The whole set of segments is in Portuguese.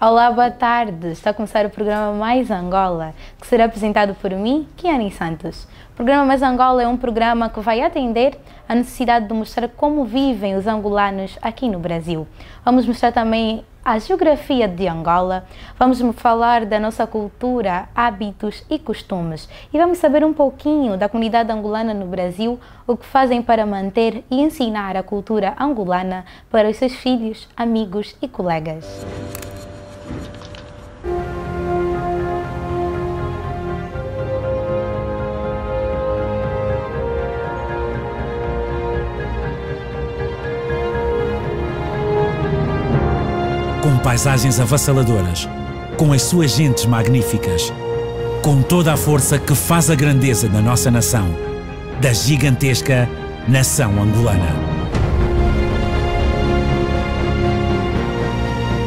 Olá, boa tarde. Está a começar o programa Mais Angola, que será apresentado por mim, Kiane Santos. O programa Mais Angola é um programa que vai atender a necessidade de mostrar como vivem os angolanos aqui no Brasil. Vamos mostrar também a geografia de Angola, vamos falar da nossa cultura, hábitos e costumes e vamos saber um pouquinho da comunidade angolana no Brasil, o que fazem para manter e ensinar a cultura angolana para os seus filhos, amigos e colegas. Com paisagens avassaladoras, com as suas gentes magníficas, com toda a força que faz a grandeza da nossa nação, da gigantesca nação angolana.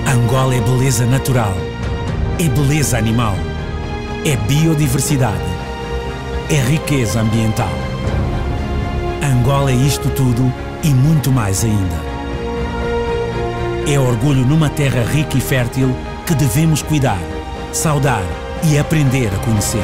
Angola é beleza natural, é beleza animal, é biodiversidade, é riqueza ambiental. Angola é isto tudo e muito mais ainda. É orgulho numa terra rica e fértil que devemos cuidar, saudar e aprender a conhecer.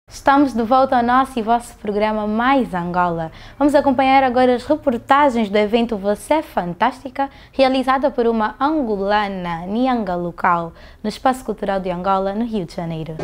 Estamos de volta ao nosso e vosso programa Mais Angola. Vamos acompanhar agora as reportagens do evento Você é Fantástica, realizada por uma angolana, Nianga Local, no Espaço Cultural de Angola, no Rio de Janeiro.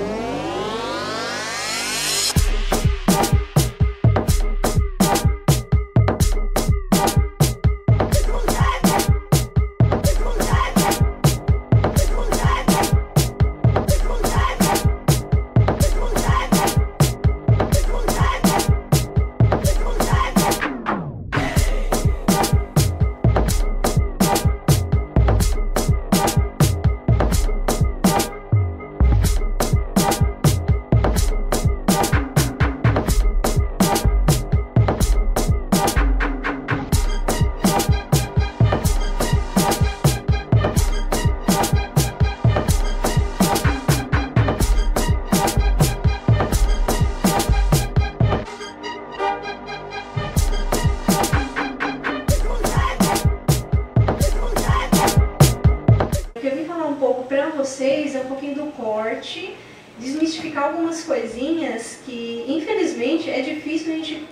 Vocês é um pouquinho do corte, desmistificar algumas coisinhas que infelizmente é difícil a gente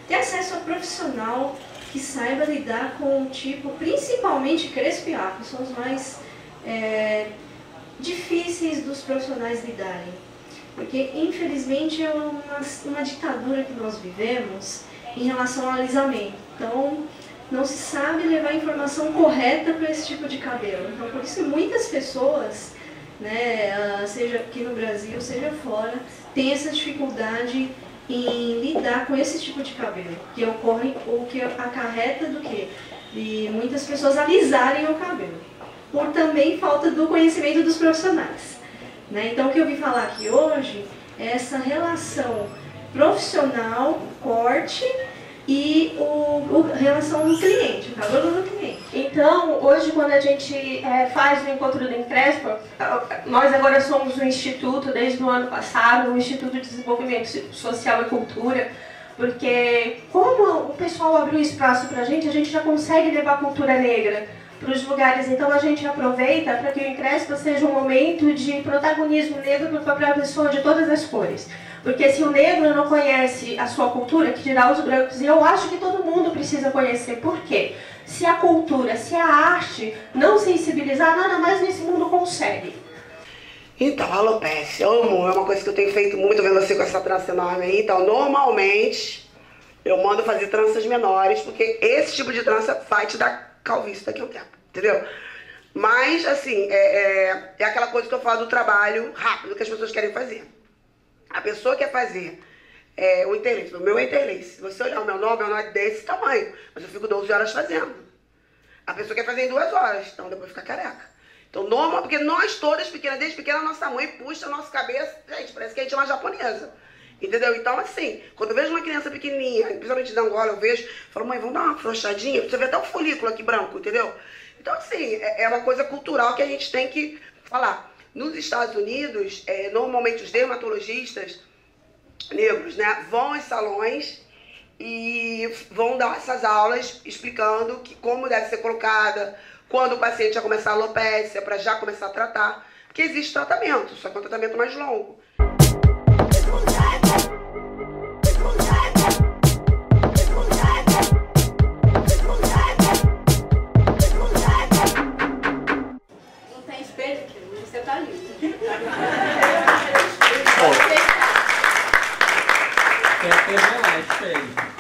ter acesso a profissional que saiba lidar com o tipo, principalmente crespo-fiar, que são os mais difíceis dos profissionais lidarem, porque infelizmente é uma ditadura que nós vivemos em relação ao alisamento. Então não se sabe levar a informação correta para esse tipo de cabelo. Então, por isso muitas pessoas, né, seja aqui no Brasil, seja fora, têm essa dificuldade em lidar com esse tipo de cabelo, que ocorre ou que acarreta do quê? De muitas pessoas alisarem o cabelo, por também falta do conhecimento dos profissionais. Né? Então, o que eu vim falar aqui hoje é essa relação profissional, corte, e relação ao cliente, o cabelo do cliente. Então, hoje quando a gente faz o encontro do Increspo, nós agora somos um instituto, desde o ano passado, um Instituto de Desenvolvimento Social e Cultura, porque como o pessoal abriu espaço para a gente já consegue levar a cultura negra para os lugares. Então a gente aproveita para que o Increspo seja um momento de protagonismo negro para a pessoa de todas as cores. Porque se o negro não conhece a sua cultura, que dirá os brancos, e eu acho que todo mundo precisa conhecer. Por quê? Se a cultura, se a arte não sensibilizar, nada mais nesse mundo consegue. Então, alopecia, amo, é uma coisa que eu tenho feito muito, vendo você com essa trança enorme aí. Então, normalmente, eu mando fazer tranças menores, porque esse tipo de trança vai te dar calvície daqui a um tempo, entendeu? Mas, assim, é aquela coisa que eu falo do trabalho rápido que as pessoas querem fazer. A pessoa quer fazer o interlace, o meu é interlace. Se você olhar o meu nó é desse tamanho, mas eu fico 12 horas fazendo. A pessoa quer fazer em 2 horas, então depois fica careca. Então, normal, porque nós todas pequenas, desde pequena, nossa mãe puxa a nossa cabeça, gente, parece que a gente é uma japonesa. Entendeu? Então, assim, quando eu vejo uma criança pequenininha, principalmente da Angola, eu vejo, falo, mãe, vamos dar uma afrouxadinha? Você vê até o folículo aqui branco, entendeu? Então, assim, é uma coisa cultural que a gente tem que falar. Nos Estados Unidos, normalmente os dermatologistas negros, né, vão aos salões e vão dar essas aulas explicando como deve ser colocada, quando o paciente já começar a alopécia, para já começar a tratar, porque existe tratamento, só que é um tratamento mais longo. Não tem espelho aqui, você tá lindo. Quer revelar espelho?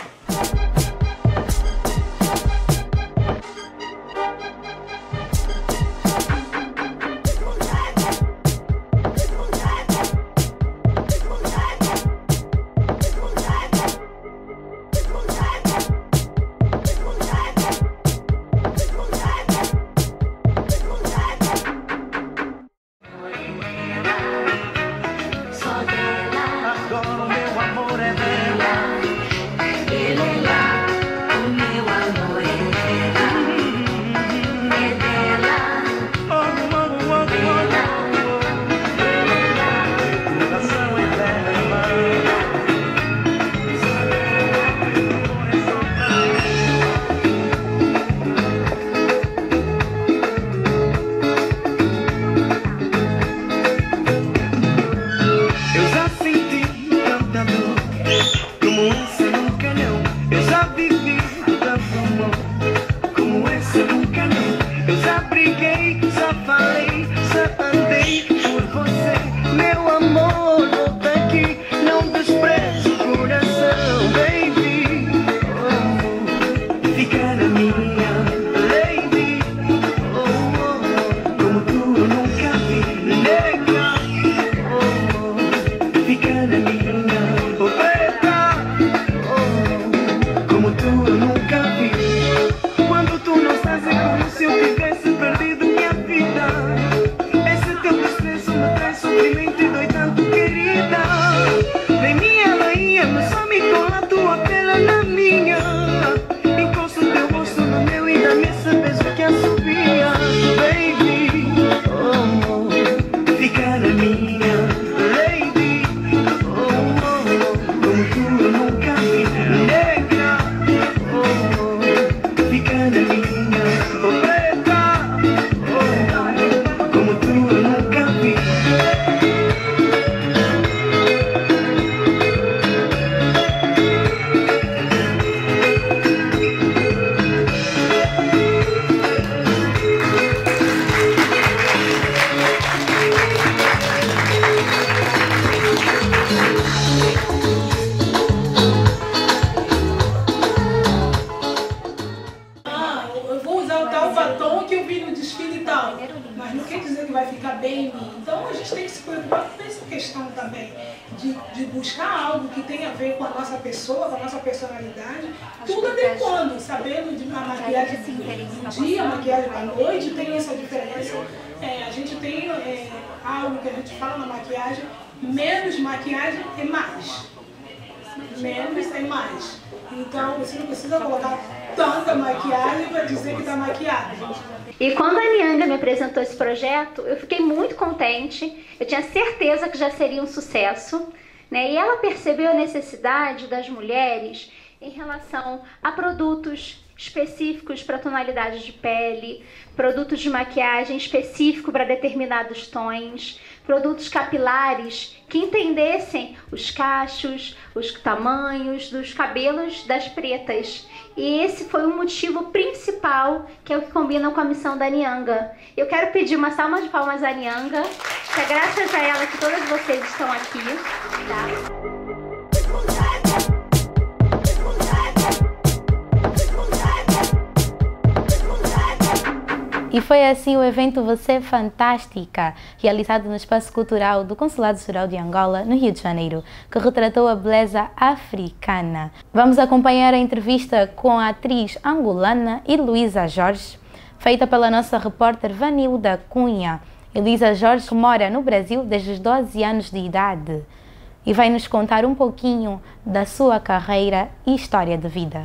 Mas não quer dizer que vai ficar bem em mim. Então a gente tem que se preocupar com essa questão também, de buscar algo que tenha a ver com a nossa pessoa, com a nossa personalidade, tudo adequando, sabendo de uma maquiagem do dia, maquiagem da noite, tem essa diferença. A gente tem algo que a gente fala na maquiagem, menos maquiagem é mais. Menos é mais. Então você não precisa colocar tanta maquiagem para dizer que está maquiada. E quando a Nianga me apresentou esse projeto, eu fiquei muito contente. Eu tinha certeza que já seria um sucesso, né? E ela percebeu a necessidade das mulheres em relação a produtos específicos para tonalidades de pele, produtos de maquiagem específico para determinados tons, produtos capilares que entendessem os cachos, os tamanhos dos cabelos das pretas. E esse foi o motivo principal, que é o que combina com a missão da Nianga. Eu quero pedir uma salva de palmas à Nianga, que é graças a ela que todas vocês estão aqui, tá? E foi assim o evento Você Fantástica, realizado no Espaço Cultural do Consulado-Geral de Angola, no Rio de Janeiro, que retratou a beleza africana. Vamos acompanhar a entrevista com a atriz angolana Heloísa Jorge, feita pela nossa repórter Vanilda Cunha. Heloísa Jorge, que mora no Brasil desde os 12 anos de idade. e vai nos contar um pouquinho da sua carreira e história de vida.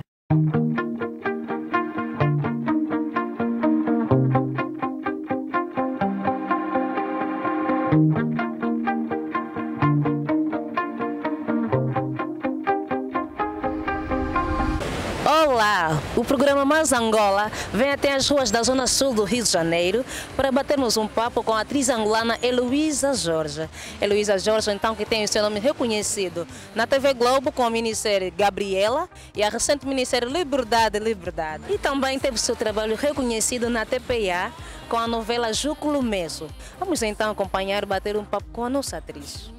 Olá! O programa Mais Angola vem até as ruas da Zona Sul do Rio de Janeiro para batermos um papo com a atriz angolana Heloísa Jorge. Heloísa Jorge, então, que tem o seu nome reconhecido na TV Globo com a minissérie Gabriela e a recente minissérie Liberdade, Liberdade. E também teve seu trabalho reconhecido na TPA com a novela Júculo Messo. Vamos então acompanhar e bater um papo com a nossa atriz.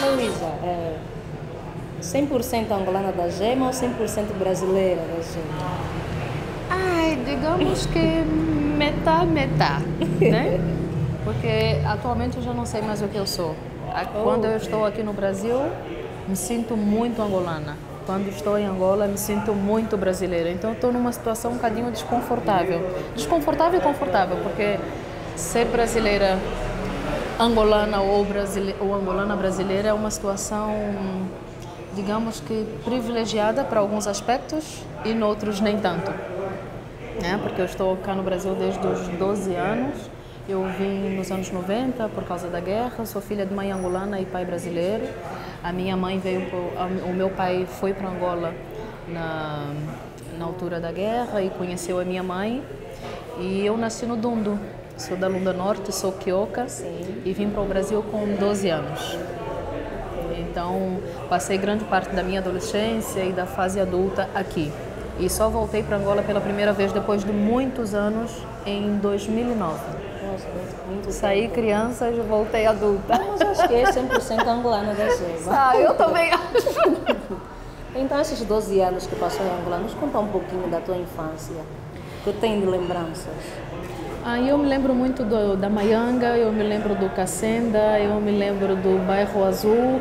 Heloísa, 100% angolana da gema ou 100% brasileira da gema? Ai, digamos que metá, né? Porque atualmente eu já não sei mais o que eu sou. Quando eu estou aqui no Brasil, me sinto muito angolana. Quando estou em Angola, me sinto muito brasileira. Então, estou numa situação um bocadinho desconfortável. Desconfortável e confortável, porque ser brasileira angolana ou angolana brasileira é uma situação, digamos que privilegiada para alguns aspectos e noutros nem tanto. Porque eu estou cá no Brasil desde os 12 anos. Eu vim nos anos 90 por causa da guerra, sou filha de mãe angolana e pai brasileiro. A minha mãe o meu pai foi para Angola na altura da guerra e conheceu a minha mãe. E eu nasci no Dundo, sou da Lunda Norte, sou quioca e vim para o Brasil com 12 anos. Então, passei grande parte da minha adolescência e da fase adulta aqui. E só voltei para Angola pela primeira vez depois de muitos anos, em 2009. Saí criança e voltei adulta. Mas acho que é 100% angolana da gema. Eu também acho. Então, esses 12 anos que passou em Angola, nos conta um pouquinho da tua infância, que tem de lembranças. Eu me lembro muito da Maianga, eu me lembro do Cacenda, eu me lembro do Bairro Azul.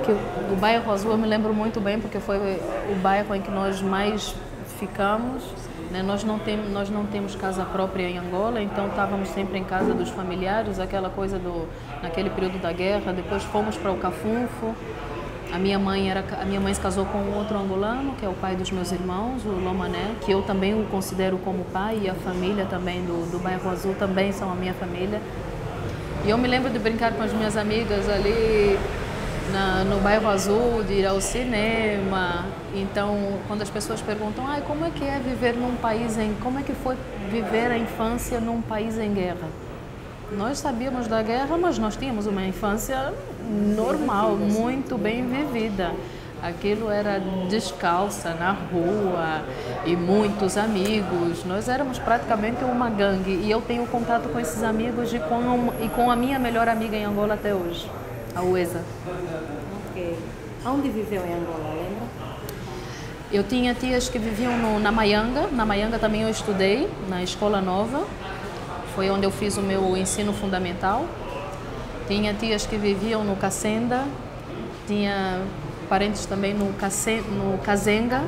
Do Bairro Azul eu me lembro muito bem porque foi o bairro em que nós mais ficamos. Nós não temos casa própria em Angola, então estávamos sempre em casa dos familiares, aquela coisa naquele período da guerra. Depois fomos para o Cafunfo. A minha mãe se casou com um outro angolano, que é o pai dos meus irmãos, o Lomané, que eu também o considero como pai, e a família também do Bairro Azul também são a minha família. E eu me lembro de brincar com as minhas amigas ali no Bairro Azul, de ir ao cinema. Então, quando as pessoas perguntam, como é que é viver num país como é que foi viver a infância num país em guerra? Nós sabíamos da guerra, mas nós tínhamos uma infância normal, muito bem vivida. Aquilo era descalça na rua e muitos amigos. Nós éramos praticamente uma gangue e eu tenho contato com esses amigos e com a minha melhor amiga em Angola até hoje, a Uesa. Ok. Onde viveu em Angola, lembra? Eu tinha tias que viviam na Maianga. Na Maianga também eu estudei, na Escola Nova. Foi onde eu fiz o meu ensino fundamental. Tinha tias que viviam no Cacenda. Tinha parentes também no Kazenga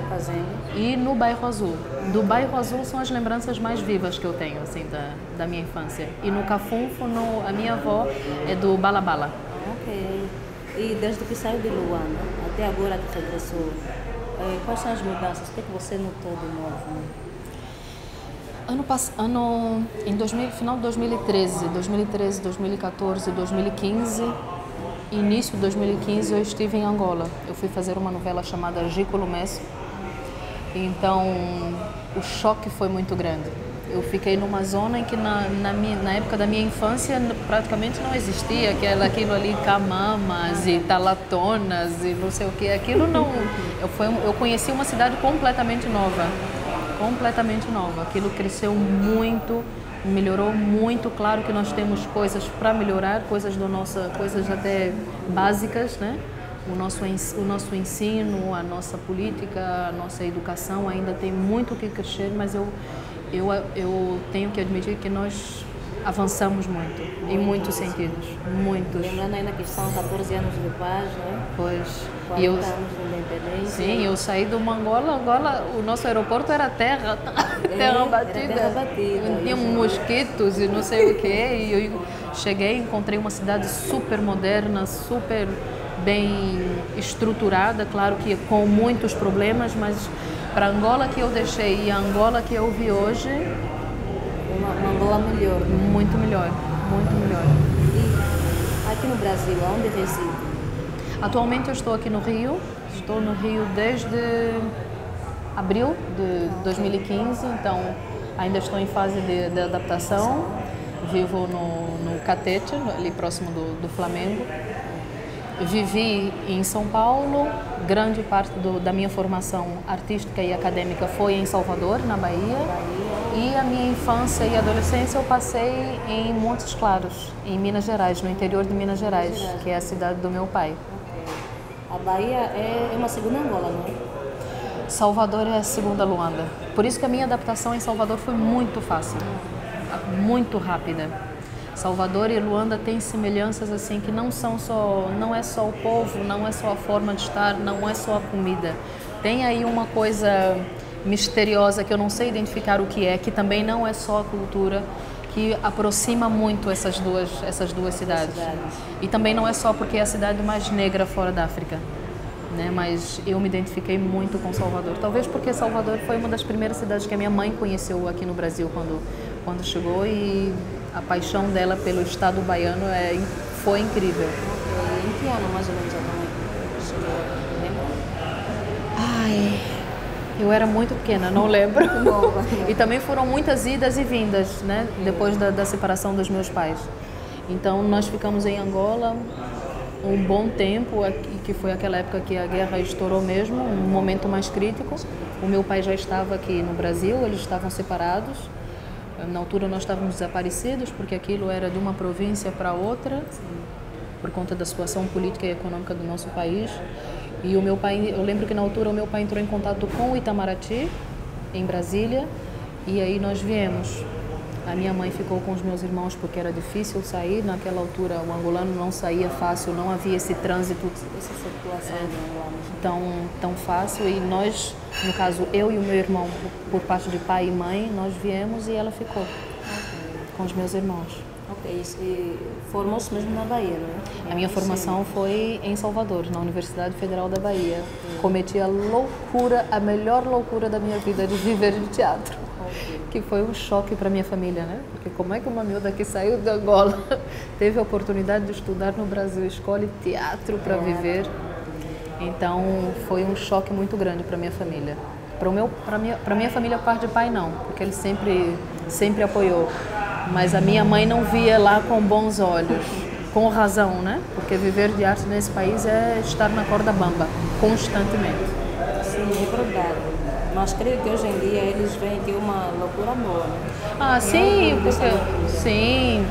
e no Bairro Azul. Do Bairro Azul são as lembranças mais vivas que eu tenho assim, da minha infância. E no Cafunfo, a minha avó é do Balabala. Ok. E desde que saiu de Luanda até agora que regressou, quais são as mudanças? O que você notou de novo? Final de 2013, 2014, 2015, início de 2015 eu estive em Angola. Eu fui fazer uma novela chamada Júculo Messo. Então o choque foi muito grande. Eu fiquei numa zona em que na época da minha infância praticamente não existia aquilo ali, camamas e talatonas e não sei o que. Aquilo não. Eu conheci uma cidade completamente nova. Aquilo cresceu muito, melhorou muito. Claro que nós temos coisas para melhorar, coisas até básicas, né? o nosso ensino, a nossa política, a nossa educação ainda tem muito que crescer, mas eu tenho que admitir que nós avançamos muito, em muitos sentidos, muitos. Lembrando ainda que são 14 anos de paz, né? Pois. 40 anos de independência. Sim, eu saí do Angola, o nosso aeroporto era terra batida. Terra batida. Tinha mosquitos e não sei o quê, e eu cheguei, encontrei uma cidade super moderna, super bem estruturada, claro que com muitos problemas, mas para a Angola que eu deixei e a Angola que eu vi hoje, uma Angola melhor. Muito melhor, muito melhor. E aqui no Brasil, onde reside? Atualmente eu estou aqui no Rio, estou no Rio desde abril de 2015, então ainda estou em fase de adaptação, vivo no Catete, ali próximo do Flamengo. Vivi em São Paulo, grande parte da minha formação artística e acadêmica foi em Salvador, na Bahia. E a minha infância e adolescência eu passei em Montes Claros, em Minas Gerais, no interior de Minas Gerais, que é a cidade do meu pai. A Bahia é uma segunda Angola, não é? Salvador é a segunda Luanda. Por isso que a minha adaptação em Salvador foi muito fácil, muito rápida. Salvador e Luanda têm semelhanças assim que não é só o povo, não é só a forma de estar, não é só a comida. Tem aí uma coisa misteriosa que eu não sei identificar o que é, que também não é só a cultura, que aproxima muito essas duas cidades. E também não é só porque é a cidade mais negra fora da África, né? Mas eu me identifiquei muito com Salvador. Talvez porque Salvador foi uma das primeiras cidades que a minha mãe conheceu aqui no Brasil quando chegou, e a paixão dela pelo estado baiano foi incrível. Em que ano mais ou menos a mãe chegou? Lembra? Ai, eu era muito pequena, não lembro. E também foram muitas idas e vindas, né? Depois da separação dos meus pais. Então nós ficamos em Angola um bom tempo, que foi aquela época que a guerra estourou mesmo, um momento mais crítico. O meu pai já estava aqui no Brasil, eles estavam separados. Na altura nós estávamos desaparecidos, porque aquilo era de uma província para outra, por conta da situação política e econômica do nosso país. E o meu pai, eu lembro que na altura o meu pai entrou em contato com o Itamaraty, em Brasília, e aí nós viemos. A minha mãe ficou com os meus irmãos porque era difícil sair. Naquela altura o angolano não saía fácil, não havia esse trânsito, Essa circulação tão fácil. E nós, no caso eu e o meu irmão, por parte de pai e mãe, nós viemos e ela ficou com os meus irmãos. Ok, e formou-se mesmo na Bahia, não é? A minha formação foi em Salvador, na Universidade Federal da Bahia. Cometi a melhor loucura da minha vida de viver de teatro. Que foi um choque para minha família, né? Porque como é que uma miúda que saiu de Angola teve a oportunidade de estudar no Brasil, escolhe teatro para viver? Então foi um choque muito grande para minha família. Para minha família, parte de pai não, porque ele sempre apoiou. Mas a minha mãe não via lá com bons olhos, com razão, né? Porque viver de arte nesse país é estar na corda bamba, constantemente. Sim, é verdade. Mas creio que hoje em dia eles veem que é uma loucura boa, né? Ah, sim,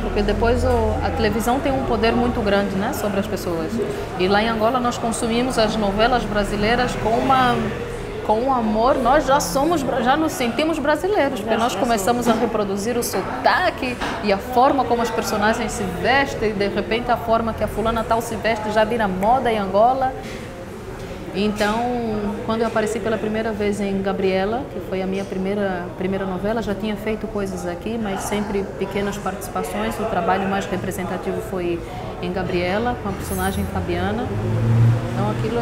porque depois a televisão tem um poder muito grande, né, sobre as pessoas. E lá em Angola nós consumimos as novelas brasileiras com um amor, nós já nos sentimos brasileiros, porque nós começamos a reproduzir o sotaque e a forma como os personagens se vestem, e de repente a forma que a fulana tal se veste já vira moda em Angola. Então, quando eu apareci pela primeira vez em Gabriela, que foi a minha primeira novela, já tinha feito coisas aqui, mas sempre pequenas participações. O trabalho mais representativo foi em Gabriela, com a personagem Fabiana. Então aquilo,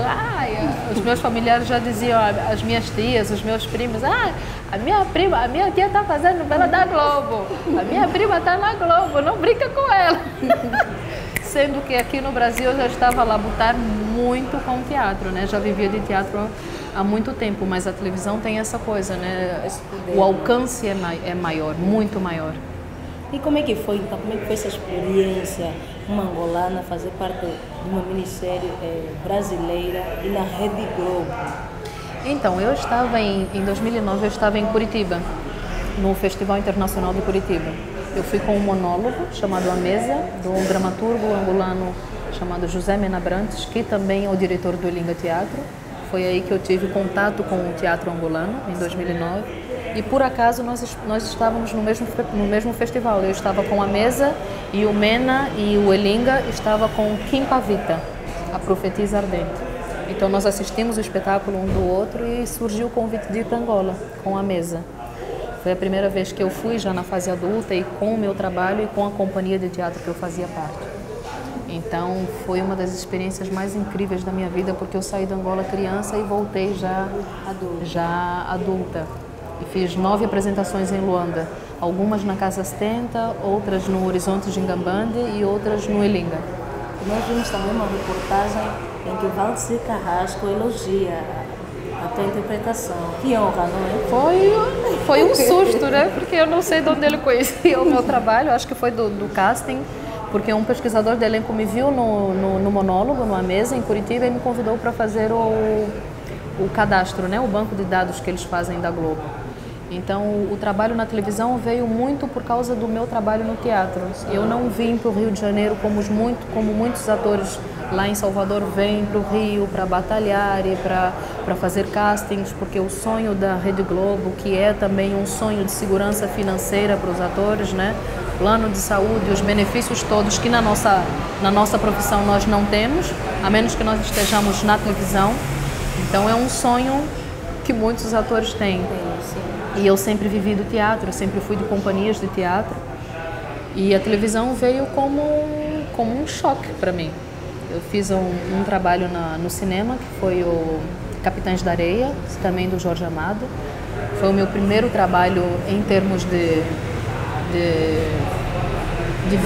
os meus familiares já diziam, as minhas tias, os meus primos, a minha tia está fazendo novela da Globo, a minha prima está na Globo, não brinca com ela. Sendo que aqui no Brasil eu já estava a labutar muito com teatro, né? Já vivia de teatro há muito tempo, mas a televisão tem essa coisa, né? O alcance é maior, muito maior. E como é que foi, então? Como é que foi essa experiência, uma angolana, fazer parte de uma minissérie brasileira e na Rede Globo? Então, eu estava em 2009, eu estava em Curitiba, no Festival Internacional de Curitiba. Eu fui com um monólogo chamado A Mesa, de um dramaturgo angolano chamado José Mena Brantes, que também é o diretor do Elinga Teatro. Foi aí que eu tive contato com o teatro angolano, em 2009. E por acaso nós estávamos no mesmo festival. Eu estava com a Mesa e o Mena e o Elinga estava com Kim Pavita, a profetisa ardente. Então nós assistimos o espetáculo um do outro e surgiu o convite de ir para Angola com a Mesa. Foi a primeira vez que eu fui já na fase adulta e com o meu trabalho e com a companhia de teatro que eu fazia parte. Então foi uma das experiências mais incríveis da minha vida, porque eu saí de Angola criança e voltei já adulta. E fiz 9 apresentações em Luanda, algumas na Casa 70, outras no Horizonte Gingambande e outras no Elinga. Nós vimos também uma reportagem em que Valdir Carrasco elogia a tua interpretação. Que honra, não é? Foi um susto, né? Porque eu não sei de onde ele conhecia o meu trabalho, acho que foi do casting, porque um pesquisador de elenco me viu no monólogo, numa mesa em Curitiba, e me convidou para fazer o cadastro, né? O banco de dados que eles fazem da Globo. Então, o trabalho na televisão veio muito por causa do meu trabalho no teatro. Eu não vim para o Rio de Janeiro como muitos atores lá em Salvador vêm para o Rio para batalhar e para fazer castings, porque o sonho da Rede Globo, que é também um sonho de segurança financeira para os atores, né? Plano de saúde, os benefícios todos que na nossa profissão nós não temos, a menos que nós estejamos na televisão. Então, é um sonho que muitos atores têm. E eu sempre vivi do teatro, eu sempre fui de companhias de teatro. E a televisão veio como um choque para mim. Eu fiz um trabalho no cinema, que foi o Capitães da Areia, também do Jorge Amado. Foi o meu primeiro trabalho em termos de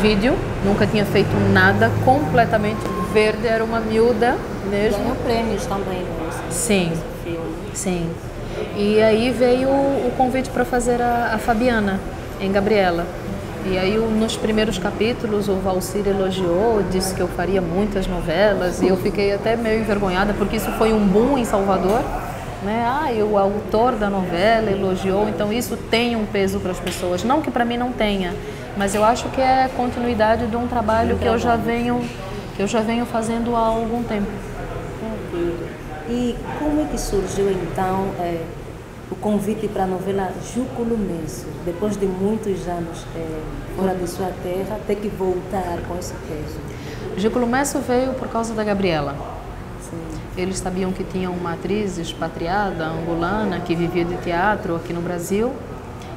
vídeo. Nunca tinha feito nada, completamente verde, era uma miúda mesmo. Ganhou prêmios também, sim, sim. E aí veio o convite para fazer a Fabiana, em Gabriela. E aí, nos primeiros capítulos, o Valcir elogiou, disse que eu faria muitas novelas, e eu fiquei até meio envergonhada, porque isso foi um boom em Salvador, né? E o autor da novela elogiou, então isso tem um peso para as pessoas. Não que para mim não tenha, mas eu acho que é continuidade de um trabalho que eu já venho fazendo há algum tempo. E como é que surgiu então o convite para a novela Júculo Messo, depois de muitos anos fora de sua terra, ter que voltar com esse peso? Júculo Messo veio por causa da Gabriela. Sim. Eles sabiam que tinha uma atriz expatriada, angolana, que vivia de teatro aqui no Brasil,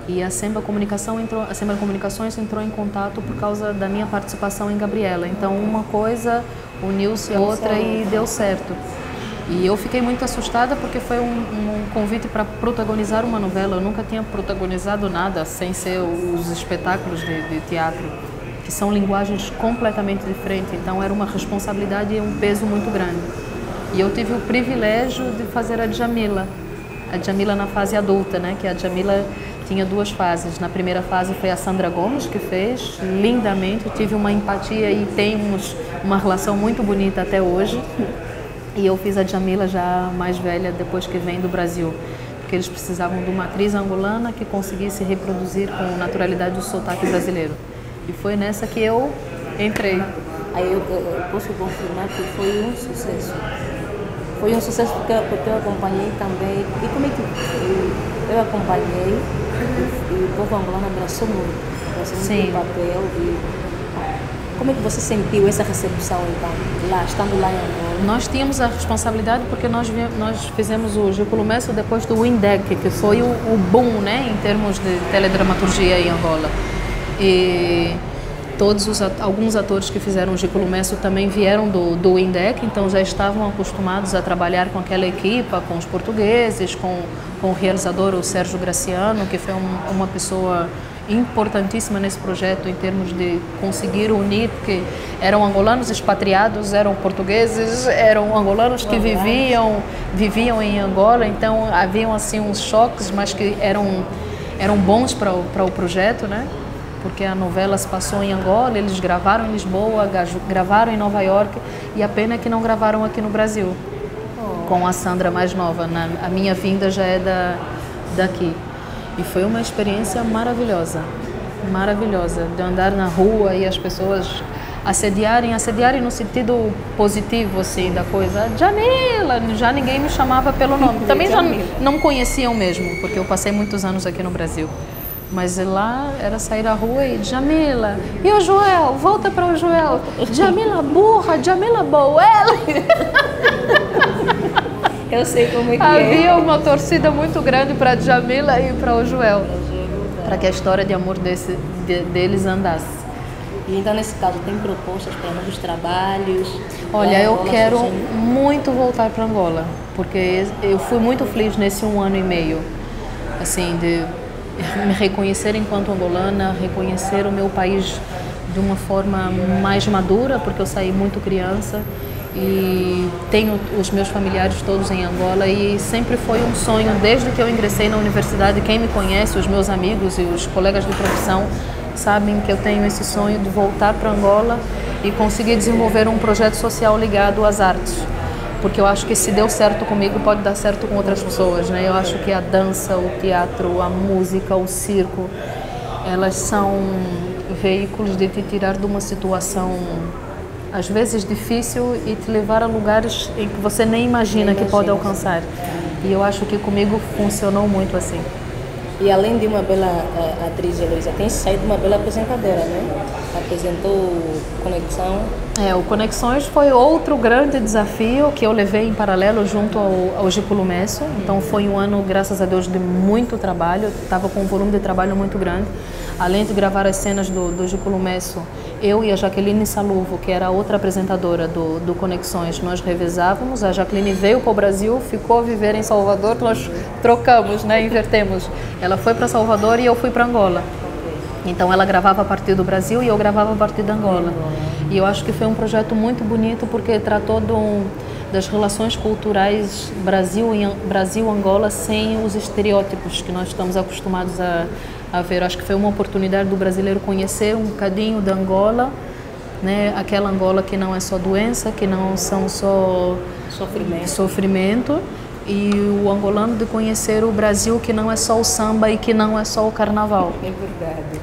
e a Semba Comunicações entrou em contato por causa da minha participação em Gabriela. Então uma coisa uniu-se a outra e deu certo. E eu fiquei muito assustada porque foi um convite para protagonizar uma novela. Eu nunca tinha protagonizado nada sem ser os espetáculos de teatro, que são linguagens completamente diferentes. Então era uma responsabilidade e um peso muito grande. E eu tive o privilégio de fazer a Djamila na fase adulta, né? Que a Djamila tinha 2 fases. Na primeira fase foi a Sandra Gomes que fez, lindamente. Eu tive uma empatia e temos uma relação muito bonita até hoje. E eu fiz a Djamila já mais velha, depois que vem do Brasil, porque eles precisavam de uma atriz angolana que conseguisse reproduzir com naturalidade o sotaque brasileiro. E foi nessa que eu entrei. Aí eu posso confirmar que foi um sucesso. Foi um sucesso porque eu acompanhei também. E como é que eu acompanhei e o povo angolano abraçou muito o papel. E como é que você sentiu essa recepção, então, estando lá em Angola? Nós tínhamos a responsabilidade porque nós fizemos o Júculo Messo depois do Windec, que foi o boom, né, em termos de teledramaturgia em Angola. E alguns atores que fizeram o Júculo Messo também vieram do Windec, então já estavam acostumados a trabalhar com aquela equipa, com os portugueses, com o realizador, o Sérgio Graciano, que foi uma pessoa importantíssima nesse projeto em termos de conseguir unir, porque eram angolanos expatriados, eram portugueses, eram angolanos que viviam em Angola, então haviam assim uns choques, mas que eram bons para o projeto, né? Porque a novela se passou em Angola, eles gravaram em Lisboa, gravaram em Nova York, e a pena é que não gravaram aqui no Brasil, com a Sandra mais nova. A minha vinda já é daqui. E foi uma experiência maravilhosa, de andar na rua e as pessoas assediarem no sentido positivo, assim, da coisa. Jamila, já ninguém me chamava pelo nome. Também já não conheciam mesmo, porque eu passei muitos anos aqui no Brasil. Mas lá era sair à rua e Jamila, e o Joel, volta para o Joel, Jamila burra, Jamila Boel. Eu sei como é que Havia uma torcida muito grande para Jamila e para o Joel, para que a história de amor deles andasse. E então, nesse caso, tem propostas para novos trabalhos? Olha, eu quero muito voltar para Angola, porque eu fui muito feliz nesse 1 ano e meio, assim, de me reconhecer enquanto angolana, reconhecer o meu país de uma forma mais madura, porque eu saí muito criança e tenho os meus familiares todos em Angola e sempre foi um sonho, desde que eu ingressei na universidade. Quem me conhece, os meus amigos e os colegas de profissão, sabem que eu tenho esse sonho de voltar para Angola e conseguir desenvolver um projeto social ligado às artes. Porque eu acho que se deu certo comigo, pode dar certo com outras pessoas, né? Eu acho que a dança, o teatro, a música, o circo, elas são veículos de te tirar de uma situação, às vezes difícil, e te levar a lugares em que você nem imagina que pode alcançar. E eu acho que comigo funcionou muito assim. E além de uma bela atriz, Heloísa, tem saído uma bela apresentadora, né? Apresentou Conexão. O Conexões foi outro grande desafio que eu levei em paralelo junto ao Gículo Messo. Então foi um ano, graças a Deus, de muito trabalho. Estava com um volume de trabalho muito grande. Além de gravar as cenas do Gículo Messo, eu e a Jaqueline Saluvo, que era a outra apresentadora do Conexões, nós revezávamos. A Jaqueline veio para o Brasil, ficou a viver em Salvador, nós trocamos, né, invertemos. Ela foi para Salvador e eu fui para Angola. Então ela gravava a partir do Brasil e eu gravava a partir da Angola. E eu acho que foi um projeto muito bonito porque tratou das relações culturais Brasil-Angola sem os estereótipos que nós estamos acostumados a ver. Acho que foi uma oportunidade do brasileiro conhecer um bocadinho da Angola, né? Aquela Angola que não é só doença, que não são só sofrimento, e o angolano de conhecer o Brasil que não é só o samba e que não é só o carnaval. É verdade.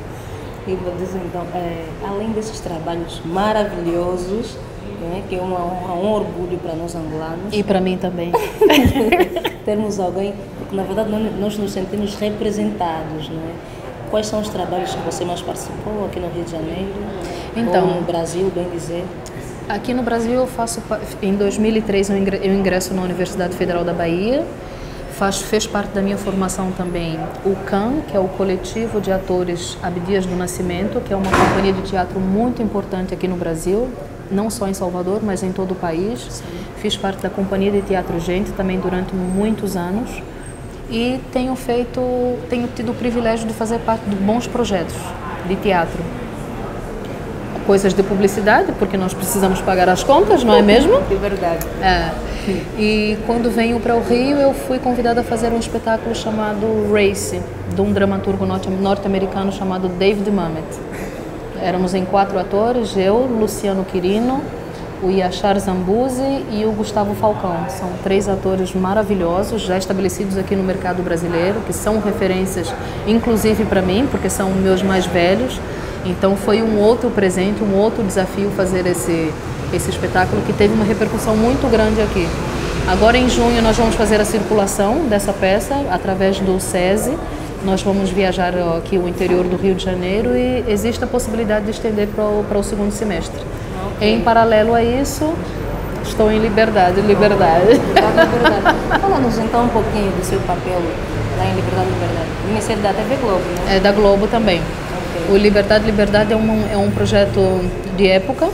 E vou dizer então, além desses trabalhos maravilhosos, né, que é uma honra, um orgulho para nós angolanos. E para mim também. Termos alguém, porque na verdade nós nos sentimos representados, né? Quais são os trabalhos que você mais participou aqui no Rio de Janeiro? Então, ou no Brasil, bem dizer? Aqui no Brasil eu faço, em 2003 eu ingresso na Universidade Federal da Bahia. Fez parte da minha formação também o CAN, que é o Coletivo de Atores Abdias do Nascimento, que é uma companhia de teatro muito importante aqui no Brasil, não só em Salvador, mas em todo o país. Sim. Fiz parte da Companhia de Teatro Gente também durante muitos anos e tenho tido o privilégio de fazer parte de bons projetos de teatro. Coisas de publicidade, porque nós precisamos pagar as contas, não é mesmo? É verdade. E quando venho para o Rio, eu fui convidada a fazer um espetáculo chamado Race, de um dramaturgo norte-americano chamado David Mamet. Éramos em 4 atores, eu, Luciano Quirino, o Yashar Zambuzi e o Gustavo Falcão. São 3 atores maravilhosos, já estabelecidos aqui no mercado brasileiro, que são referências, inclusive para mim, porque são meus mais velhos. Então foi um outro presente, um outro desafio fazer esse espetáculo que teve uma repercussão muito grande aqui. Agora em junho nós vamos fazer a circulação dessa peça através do SESI. Nós vamos viajar aqui o interior do Rio de Janeiro e existe a possibilidade de estender para o segundo semestre. Okay. Em paralelo a isso, estou em Liberdade. Fala-nos então um pouquinho do seu papel lá em Liberdade. Ministério da TV Globo, né? É da Globo também. O Liberdade é um projeto de época.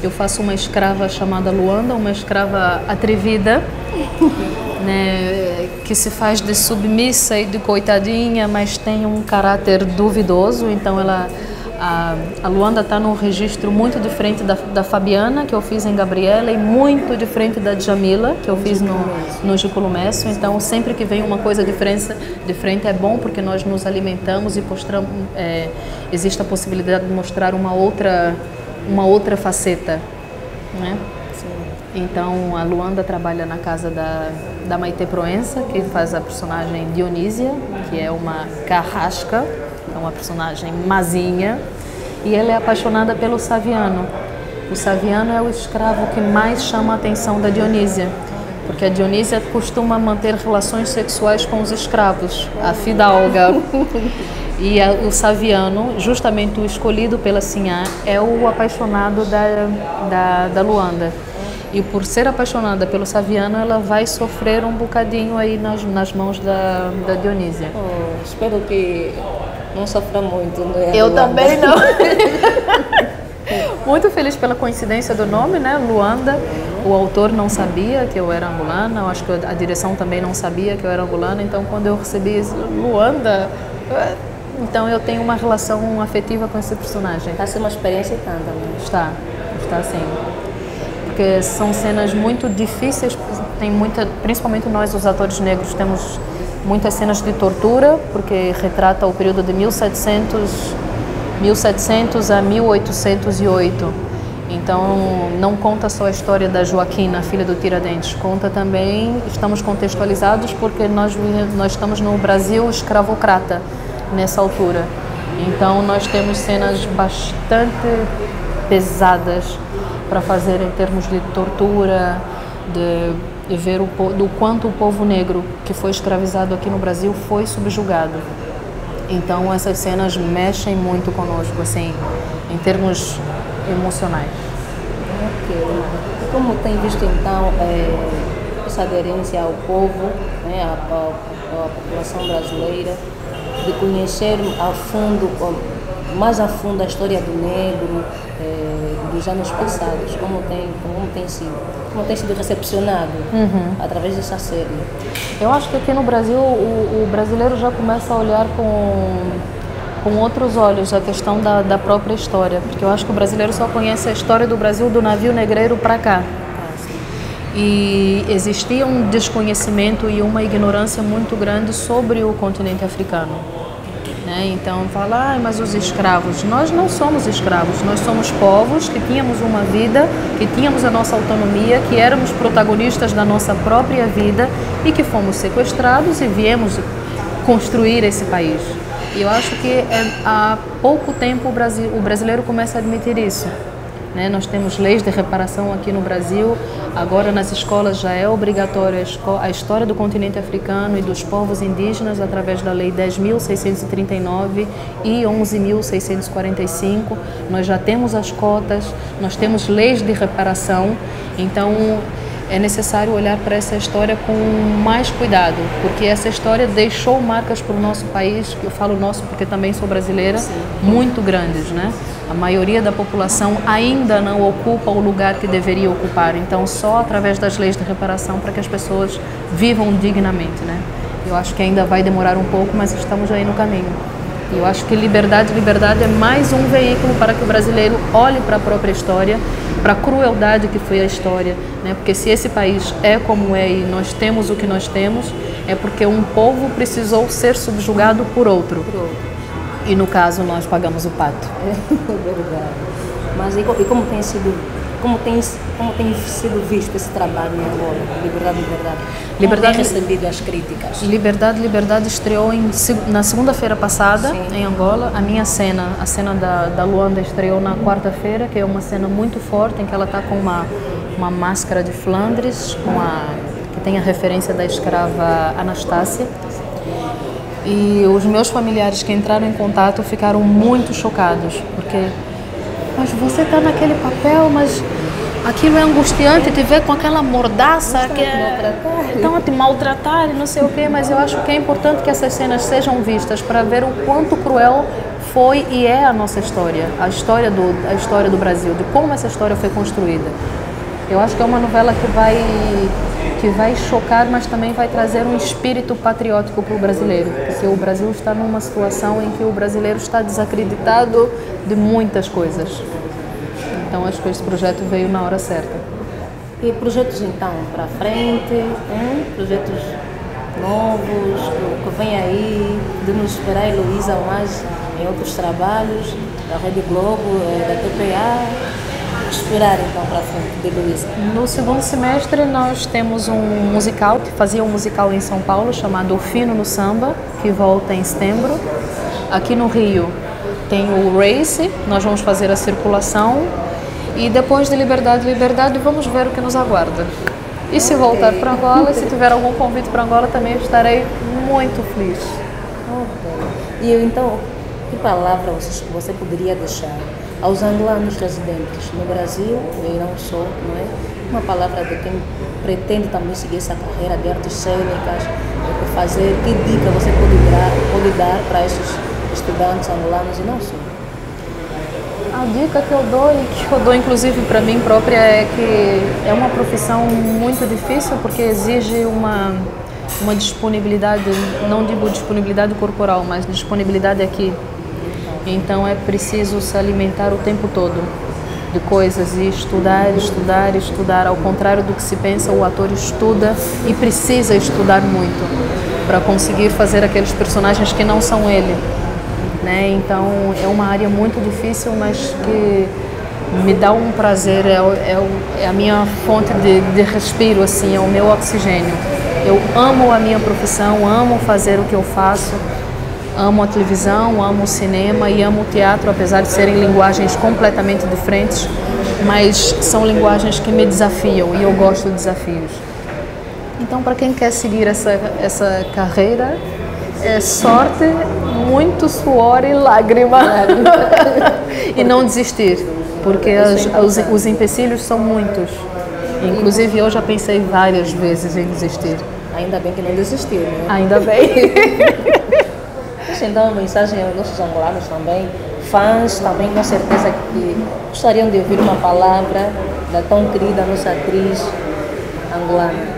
Eu faço uma escrava chamada Luanda, uma escrava atrevida, né, que se faz de submissa e de coitadinha, mas tem um caráter duvidoso. Então a Luanda está num registro muito diferente da Fabiana, que eu fiz em Gabriela, e muito diferente da Jamila, que eu fiz no Gículo Messo. Então sempre que vem uma coisa diferente é bom, porque nós nos alimentamos e mostramos, existe a possibilidade de mostrar uma outra faceta, né? Sim. Então a Luanda trabalha na casa da Maite Proença, que faz a personagem Dionísia, que é uma carrasca, é uma personagem mazinha, e ela é apaixonada pelo Saviano. O saviano é o escravo que mais chama a atenção da Dionísia, porque a Dionísia costuma manter relações sexuais com os escravos, a fidalga. E o saviano, justamente o escolhido pela Sinhá, é o apaixonado da Luanda. E por ser apaixonada pelo saviano, ela vai sofrer um bocadinho aí nas mãos da Dionísia. Oh, espero que não sofra muito, não é? Eu também não. Muito feliz pela coincidência do nome, né? Luanda. O autor não sabia que eu era angolana, eu acho que a direção também não sabia que eu era angolana, então quando eu recebi Luanda, então eu tenho uma relação afetiva com esse personagem. Está a ser uma experiência tanto, né? Está sim. Porque são cenas muito difíceis, tem principalmente nós, os atores negros, temos muitas cenas de tortura, porque retrata o período de 1700 a 1808. Então, não conta só a história da Joaquina, filha do Tiradentes, conta também, estamos contextualizados porque nós estamos no Brasil escravocrata nessa altura. Então, nós temos cenas bastante pesadas para fazer em termos de tortura, de ver do quanto o povo negro que foi escravizado aqui no Brasil foi subjugado. Então essas cenas mexem muito conosco, assim, em termos emocionais. Ok. E como tem visto então essa aderência ao povo, né, à população brasileira, de conhecer mais a fundo a história do negro dos anos passados, como tem sido recepcionado através dessa série? Eu acho que aqui no Brasil o brasileiro já começa a olhar com outros olhos a questão da própria história, porque eu acho que o brasileiro só conhece a história do Brasil do navio negreiro para cá. E existia um desconhecimento e uma ignorância muito grande sobre o continente africano. Então fala, mas os escravos, nós não somos escravos, nós somos povos que tínhamos uma vida, que tínhamos a nossa autonomia, que éramos protagonistas da nossa própria vida e que fomos sequestrados e viemos construir esse país. E eu acho que há pouco tempo o brasileiro começa a admitir isso. Nós temos leis de reparação aqui no Brasil, agora nas escolas já é obrigatória a história do continente africano e dos povos indígenas através da Lei 10.639 e 11.645. Nós já temos as cotas, nós temos leis de reparação, então é necessário olhar para essa história com mais cuidado, porque essa história deixou marcas para o nosso país, que eu falo nosso porque também sou brasileira, muito grandes, né? A maioria da população ainda não ocupa o lugar que deveria ocupar, então só através das leis de reparação para que as pessoas vivam dignamente, né? Eu acho que ainda vai demorar um pouco, mas estamos aí no caminho. E eu acho que liberdade é mais um veículo para que o brasileiro olhe para a própria história, para a crueldade que foi a história, né? Porque se esse país é como é e nós temos o que nós temos, é porque um povo precisou ser subjugado por outro. E no caso nós pagamos o pato. É verdade. Mas e como tem sido visto esse trabalho em Angola? Liberdade tem recebido as críticas? Liberdade estreou na segunda-feira passada, em Angola. A minha cena, a cena da Luanda, estreou na quarta-feira, que é uma cena muito forte, em que ela está com uma máscara de Flandres, que tem a referência da escrava Anastácia. E os meus familiares que entraram em contato ficaram muito chocados, porque mas você está naquele papel, mas aquilo é angustiante, te ver com aquela mordaça, então te maltratar e não sei o quê, mas eu acho que é importante que essas cenas sejam vistas para ver o quanto cruel foi e é a nossa história, a história do Brasil, de como essa história foi construída. Eu acho que é uma novela que vai chocar, mas também vai trazer um espírito patriótico para o brasileiro, porque o Brasil está numa situação em que o brasileiro está desacreditado de muitas coisas. Então acho que esse projeto veio na hora certa. E projetos então para frente, projetos novos, que vem aí, de nos esperar a Heloísa mais em outros trabalhos, da Rede Globo, da TPA. Esperar então para frente de Heloísa? No segundo semestre nós temos um musical, que fazia um musical em São Paulo chamado O Fino no Samba, que volta em setembro. Aqui no Rio tem o Race, nós vamos fazer a circulação. E depois de liberdade, vamos ver o que nos aguarda. E se voltar para Angola, se tiver algum convite para Angola, também estarei muito feliz. E então, que palavra você poderia deixar aos angolanos residentes no Brasil e não só, não é? Uma palavra de quem pretende também seguir essa carreira de artes cênicas, fazer, que dica você pode dar para esses estudantes angolanos e não só? A dica que eu dou e que eu dou inclusive para mim própria é que é uma profissão muito difícil porque exige uma disponibilidade, não digo disponibilidade corporal, mas disponibilidade aqui. Então é preciso se alimentar o tempo todo de coisas e estudar, estudar, estudar. Ao contrário do que se pensa, o ator estuda e precisa estudar muito para conseguir fazer aqueles personagens que não são ele, né? Então é uma área muito difícil, mas que me dá um prazer, é a minha fonte de respiro, assim, é o meu oxigênio. Eu amo a minha profissão, amo fazer o que eu faço, amo a televisão, amo o cinema e amo o teatro, apesar de serem linguagens completamente diferentes, mas são linguagens que me desafiam e eu gosto de desafios. Então, para quem quer seguir essa carreira, é sorte, muito suor e lágrima e não desistir, porque os empecilhos são muitos. Inclusive, eu já pensei várias vezes em desistir. Ainda bem que não desistiu, né? Ainda bem. Deixa então uma mensagem aos nossos angolanos também, fãs também, com certeza que gostariam de ouvir uma palavra da tão querida nossa atriz angolana.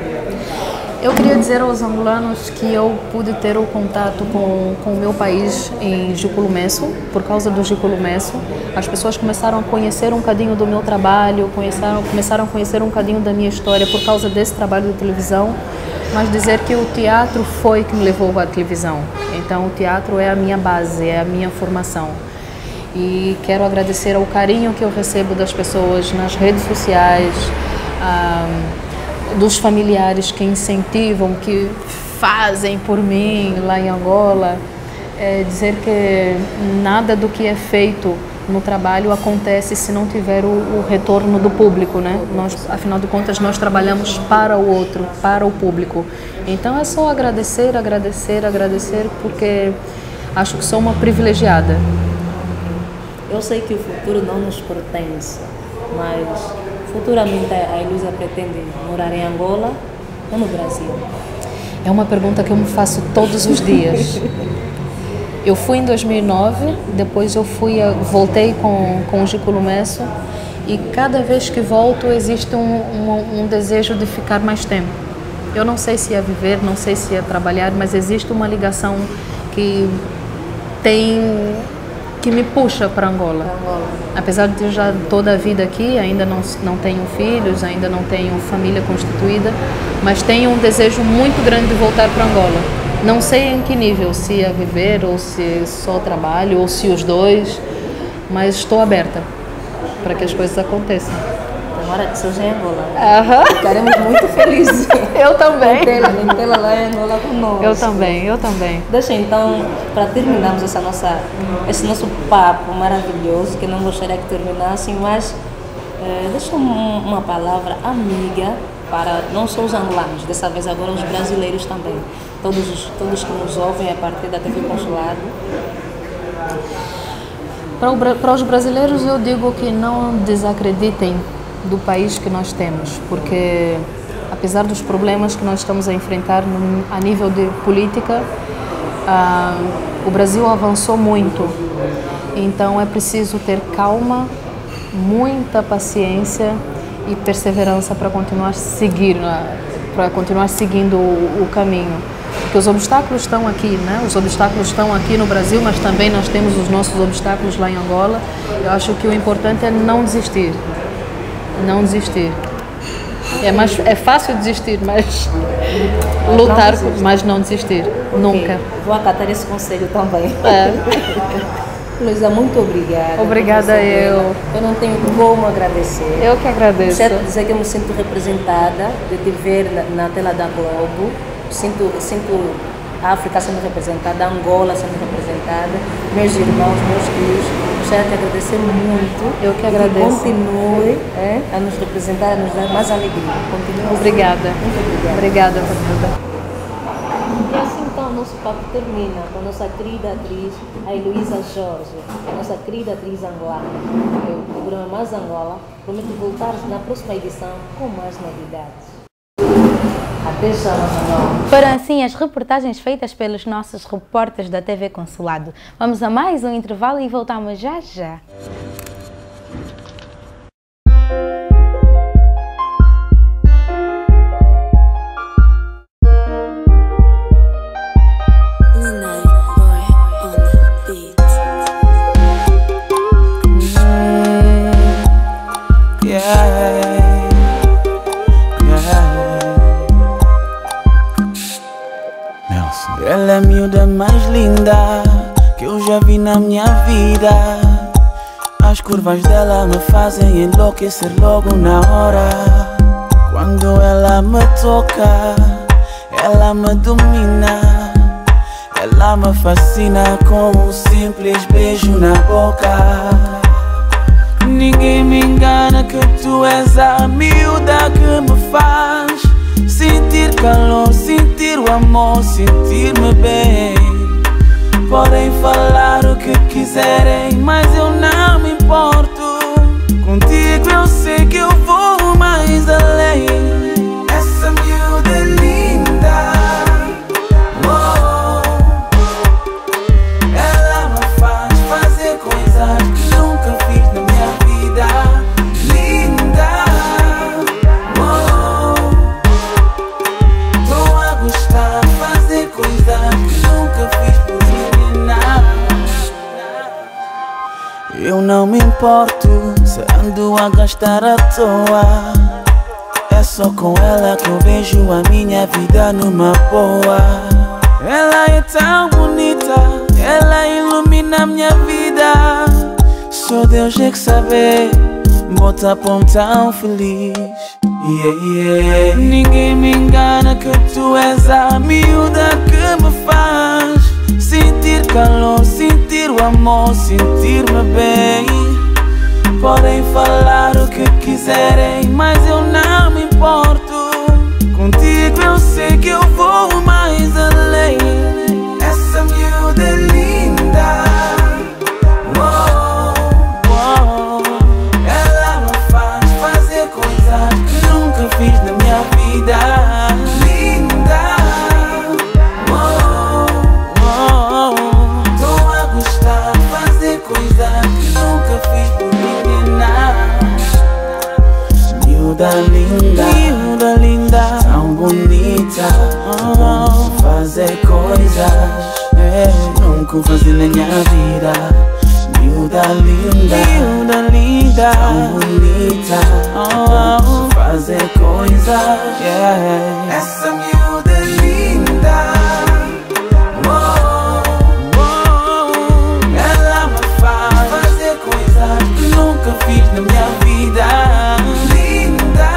Eu queria dizer aos angolanos que eu pude ter o contato com o meu país em Jukulumesso, por causa do Jukulumesso. As pessoas começaram a conhecer um bocadinho do meu trabalho, começaram a conhecer um bocadinho da minha história por causa desse trabalho de televisão, mas dizer que o teatro foi que me levou à televisão. Então o teatro é a minha base, é a minha formação. E quero agradecer ao carinho que eu recebo das pessoas nas redes sociais, dos familiares que incentivam, que fazem por mim lá em Angola. Dizer que nada do que é feito no trabalho acontece se não tiver o retorno do público, né? Nós, afinal de contas, nós trabalhamos para o outro, para o público. Então é só agradecer, agradecer, agradecer, porque acho que sou uma privilegiada. Eu sei que o futuro não nos pertence, mas futuramente a Heloísa pretende morar em Angola ou no Brasil? É uma pergunta que eu me faço todos os dias. Eu fui em 2009, depois voltei com o Jukulumesso e cada vez que volto existe um desejo de ficar mais tempo. Eu não sei se é viver, não sei se é trabalhar, mas existe uma ligação que me puxa para Angola. Apesar de eu já toda a vida aqui, ainda não tenho filhos, ainda não tenho família constituída, mas tenho um desejo muito grande de voltar para Angola. Não sei em que nível, se é viver ou se só trabalho ou se os dois, mas estou aberta para que as coisas aconteçam. Tomara que seja em Angola. Ficaremos muito felizes. Eu também. Tê-la lá em Angola conosco. Eu também. Deixa então, para terminarmos esse nosso papo maravilhoso, que não gostaria que terminasse, mas deixa uma palavra amiga para não só os angolanos, dessa vez agora os brasileiros também. Todos que nos ouvem a partir da TV Consulado. Para os brasileiros eu digo que não desacreditem do país que nós temos, porque apesar dos problemas que nós estamos a enfrentar a nível de política, o Brasil avançou muito. Então é preciso ter calma, muita paciência e perseverança para continuar seguindo o caminho. Porque os obstáculos estão aqui, né? Os obstáculos estão aqui no Brasil, mas também nós temos os nossos obstáculos lá em Angola. Eu acho que o importante é não desistir. Não desistir. É fácil desistir, mas lutar, mas não desistir. Okay. Nunca. Vou acatar esse conselho também. Luísa, muito obrigada. Obrigada eu. Eu não tenho como agradecer. Eu que agradeço. Certo dizer que eu me sinto representada de te ver na tela da Globo. Sinto a África sendo representada, a Angola sendo representada, meus irmãos, meus tios, gostaria de agradecer muito. Eu que agradeço. Continue a nos representar, a nos dar mais alegria. Continue. Obrigada. Muito obrigada. Obrigada, Fernanda. E assim então o nosso papo termina com a nossa querida atriz, a Heloísa Jorge, a nossa querida atriz angolana. O programa Mais Angola promete voltar na próxima edição com mais novidades. Até já, Angola. Foram assim as reportagens feitas pelos nossos repórteres da TV Consulado. Vamos a mais um intervalo e voltamos já já. Ela é a miúda mais linda que eu já vi na minha vida. As curvas dela me fazem enlouquecer logo na hora. Quando ela me toca, ela me domina. Ela me fascina com um simples beijo na boca. Ninguém me engana que tu és a miúda que me faz sentir calor, sentir o amor, sentir-me bem. Podem falar o que quiserem, mas eu não me importo. Contigo eu sei que eu vou mais além. Essa miúda é linda. Oh, ela me faz fazer coisas que nunca fiz na minha vida. Linda. Fazer coisas que nunca fiz por ninguém, não. Eu não me importo se ando a gastar à toa. É só com ela que eu vejo a minha vida numa boa. Ela é tão bonita, ela ilumina a minha vida. Só Deus é que sabe, bota pão tão feliz. Ninguém me engana que tu és a miúda que me faz sentir calor, sentir o amor, sentir-me bem. Podem falar o que quiserem, mas eu não me importo. Contigo eu sei que eu vou mais além. Essa miúda é linda. Oh, oh. Ela me faz fazer coisas que nunca fiz na minha vida. Linda. Oh, oh, oh. Tô a gostar de fazer coisas que nunca fiz por ninguém, não. Miúda linda, miúda linda, tão bonita. Oh, fazer coisas nunca fazer na minha vida. Miúda linda, tão bonita. Oh, fazer coisas, essa miúda é linda. Oh, oh, ela me faz fazer coisas que nunca fiz na minha vida. Linda.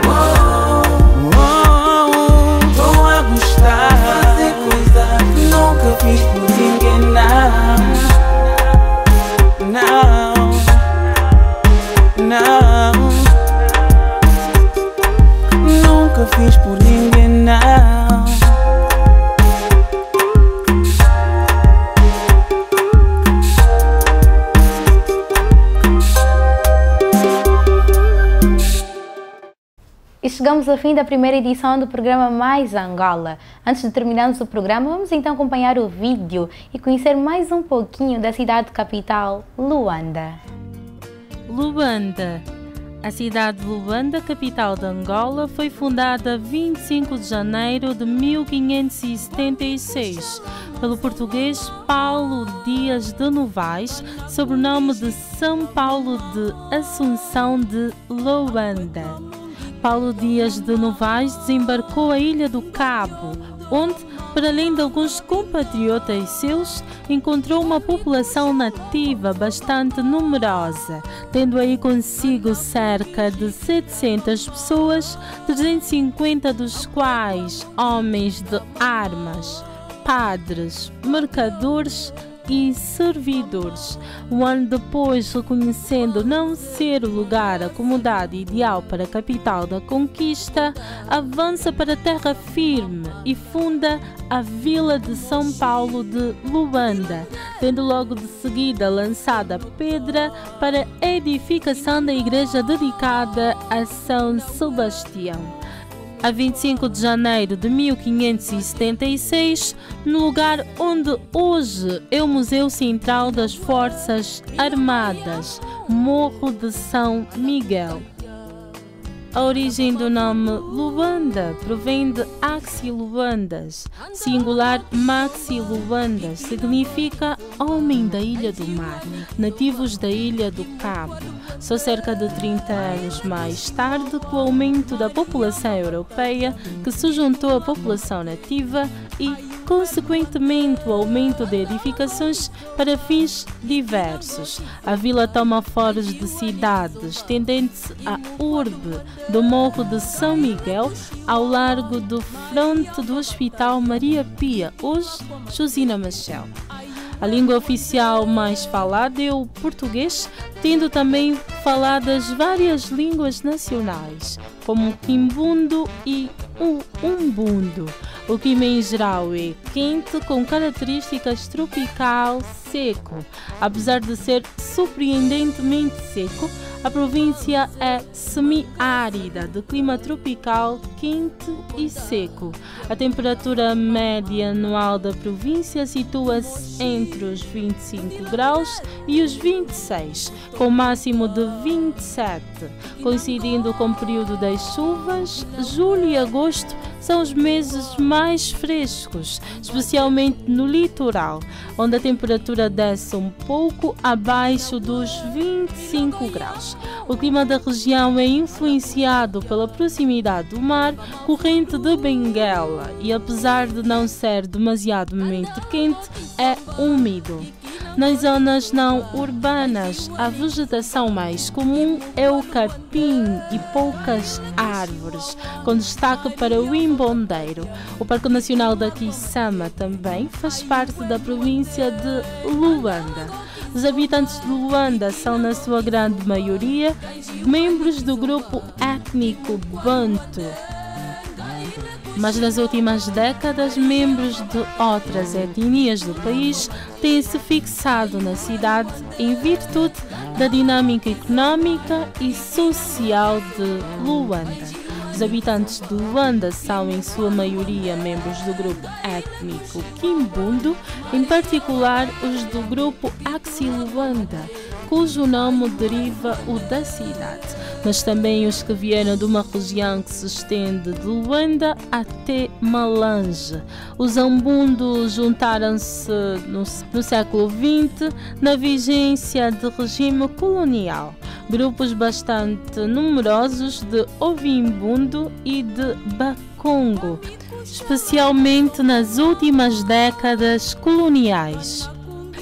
Oh, oh, tô a gostar de fazer coisas que nunca fiz por ninguém, não, não, nunca fiz por ninguém, não. E chegamos ao fim da primeira edição do programa Mais Angola. Antes de terminarmos o programa, vamos então acompanhar o vídeo e conhecer mais um pouquinho da cidade capital, Luanda. Luanda. A cidade de Luanda, capital de Angola, foi fundada 25 de janeiro de 1576 pelo português Paulo Dias de Novaes, sob o nome de São Paulo de Assunção de Luanda. Paulo Dias de Novaes desembarcou a Ilha do Cabo, onde, para além de alguns compatriotas seus, encontrou uma população nativa bastante numerosa, tendo aí consigo cerca de 700 pessoas, 350 dos quais homens de armas, padres, mercadores, e servidores. Um ano depois, reconhecendo não ser o lugar acomodado ideal para a capital da conquista, avança para terra firme e funda a Vila de São Paulo de Luanda, tendo logo de seguida lançada a pedra para a edificação da igreja dedicada a São Sebastião. A 25 de janeiro de 1576, no lugar onde hoje é o Museu Central das Forças Armadas, Morro de São Miguel. A origem do nome Luanda provém de Axi Luandas, singular Maxi Luandas, significa homem da Ilha do Mar, nativos da Ilha do Cabo. Só cerca de 30 anos mais tarde, com o aumento da população europeia, que se juntou à população nativa e, consequentemente, o aumento de edificações para fins diversos. A vila toma formas de cidades, tendendo-se à urbe do Morro de São Miguel, ao largo do fronte do Hospital Maria Pia, hoje Josina Machel. A língua oficial mais falada é o português, tendo também faladas várias línguas nacionais, como o quimbundo e o umbundo. O clima em geral é quente, com características tropical seco. Apesar de ser surpreendentemente seco, a província é semi-árida, de clima tropical, quente e seco. A temperatura média anual da província situa-se entre os 25 graus e os 26, com máximo de 27. Coincidindo com o período das chuvas, julho e agosto são os meses mais frescos, especialmente no litoral, onde a temperatura desce um pouco abaixo dos 25 graus. O clima da região é influenciado pela proximidade do mar, corrente de Benguela, e apesar de não ser demasiadamente quente, é úmido. Nas zonas não urbanas, a vegetação mais comum é o capim e poucas árvores, com destaque para o imbondeiro. O Parque Nacional da Quissama também faz parte da província de Luanda. Os habitantes de Luanda são, na sua grande maioria, membros do grupo étnico Bantu. Mas nas últimas décadas, membros de outras etnias do país têm-se fixado na cidade em virtude da dinâmica económica e social de Luanda. Os habitantes de Luanda são, em sua maioria, membros do grupo étnico Quimbundo, em particular os do grupo Axi Luanda, cujo nome deriva o da cidade, mas também os que vieram de uma região que se estende de Luanda até Malange. Os Ambundos juntaram-se no século XX, na vigência de regime colonial. Grupos bastante numerosos de Ovimbundo e de Bakongo, especialmente nas últimas décadas coloniais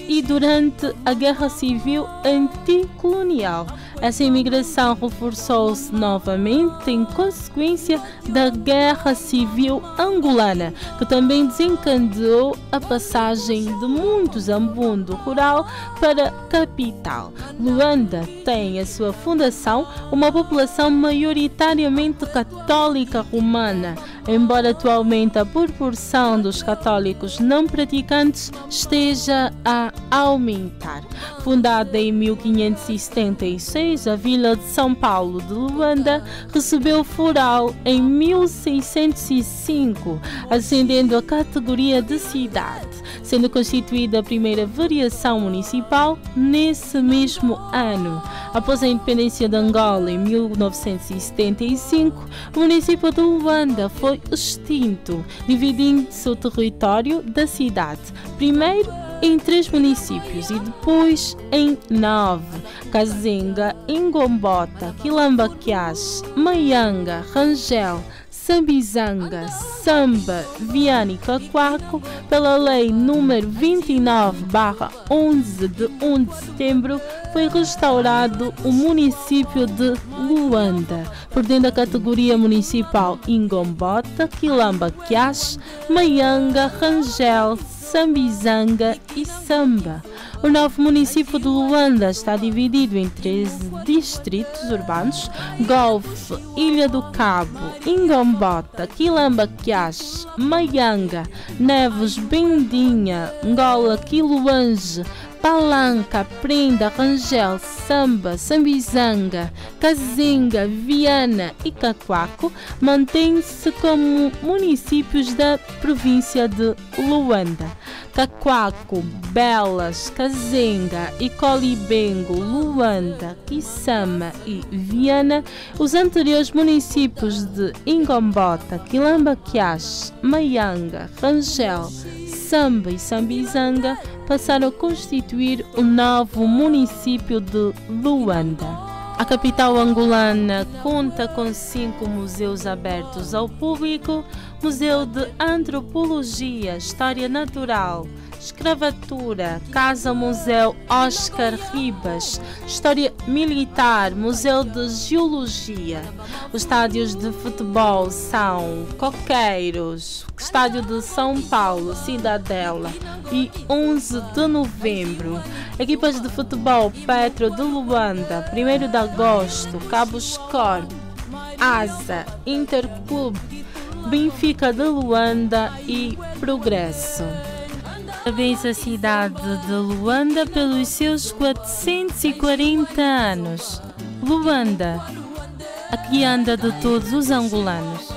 e durante a Guerra Civil Anticolonial. Essa imigração reforçou-se novamente em consequência da Guerra Civil Angolana, que também desencadeou a passagem de muitos Ambundo rural para a capital. Luanda tem a sua fundação uma população maioritariamente católica romana, embora atualmente a proporção dos católicos não praticantes esteja a aumentar. Fundada em 1576, a Vila de São Paulo de Luanda recebeu foral em 1605, ascendendo à categoria de cidade, sendo constituída a primeira variação municipal nesse mesmo ano. Após a independência de Angola em 1975, o município de Luanda foi extinto, dividindo-se o território da cidade, primeiro em 3 municípios e depois em 9: Kazenga, Ingombota, Quilambaquiás, Maianga, Rangel, Sambizanga, Samba, Viana e Cacoaco, pela Lei nº 29/11 de 1 de setembro, foi restaurado o município de Luanda, perdendo a categoria municipal Ingombota, Quilambaquiás, Maianga, Rangel, Sambizanga e Samba. O novo município de Luanda está dividido em 13 distritos urbanos: Golfe, Ilha do Cabo, Ingombota, Quilamba Quiache, Maianga, Neves, Bendinha, Ngola, Quiluange, Palanca, Prenda, Rangel, Samba, Sambizanga, Cazinga, Viana e Cacoaco mantêm-se como municípios da província de Luanda. Cacoaco, Belas, Cazinga e Colibengo, Luanda, Quissama e Viana, os anteriores municípios de Ingombota, Quilamba Quiache, Maianga, Rangel, Samba e Sambizanga passaram a constituir o novo município de Luanda. A capital angolana conta com 5 museus abertos ao público: Museu de Antropologia, História Natural, Escravatura, Casa-Museu Oscar Ribas, História Militar, Museu de Geologia. Os estádios de futebol são Coqueiros, Estádio de São Paulo, Cidadela e 11 de Novembro. Equipas de futebol: Petro de Luanda, 1º de Agosto, Cabo Escor, Asa, Interclube, Benfica de Luanda e Progresso. Parabéns à cidade de Luanda pelos seus 440 anos. Luanda, a Quianda de todos os angolanos.